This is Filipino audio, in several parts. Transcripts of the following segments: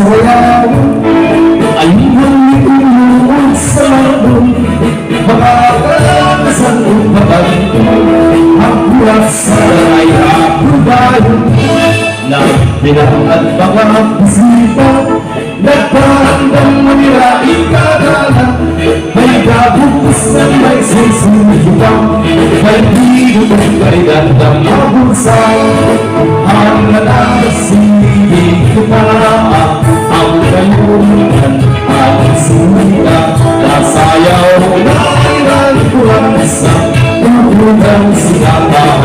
sayaw ay humihinod sa labong mga karanasan upagan ang buwas sa ay apubayo na bilang at mga bisita nagpahandang manira ikagana may gabugos na may sisimihibang may bigong kaligandang mabusay ang nalasibig ko para ang kayunan ang sumita nasayaw na ilan kurang sa tulungang sinabang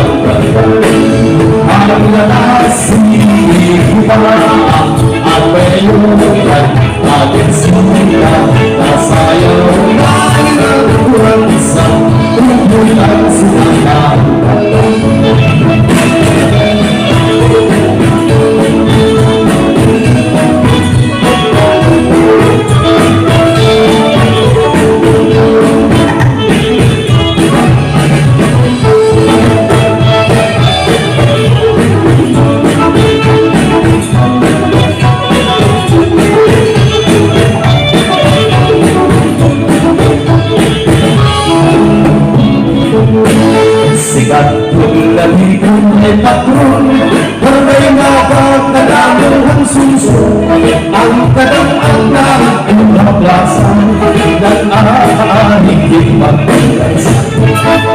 ang nalasibig ko para ang kayunan ang sumita nasayaw na ilan kurang sa tulungang sinabang sikat kong labikon ay patron Pagay nakakalaman ang suso Ang kadang-ang namin maplasan Nag-aaligid magpagkaisan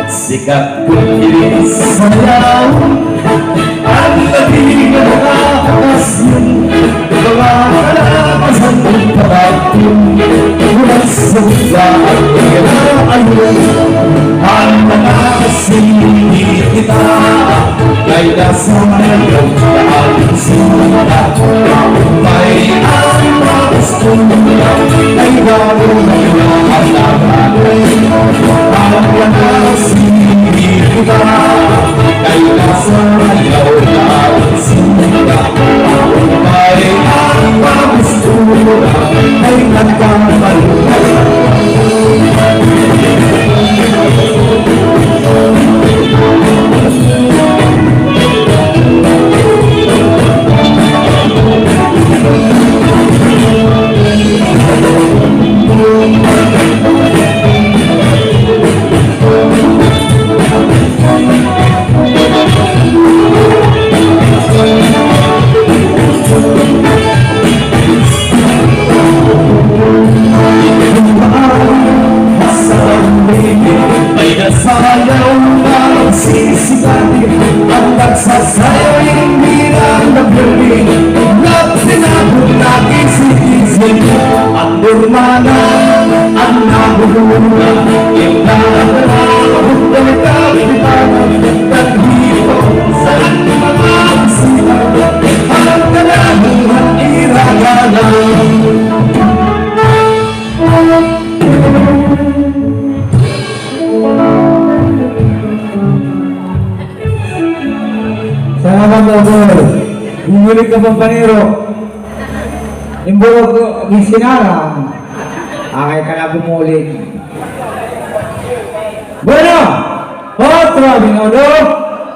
sikat kong ilisayaw Ang labing na nakakasyon Mga kalamasan ng pagkakyon Ulas sa bigla at pinaayon Ang nakasingin kita Kay nasayan ng daan sila May ang gusto nila Ay bago na pinahalaman Ang nakasingin kita Kay nasayan ng daan sila May ang gusto nila Ay nagkamalunan Sayaw na nagsisigati Ang nagsasayaw hindi na naglaling At sinabot na kisikisin Ang durmana, ang nabuluna Inanabot na kapitan Nagdito sa mga bisita Ang kalamuhan iragalan Salamat Dr. Bumulik ka pampaniro. Imbulog ko gisinarang. Akay ka na bumulik. Bueno, otro minuto.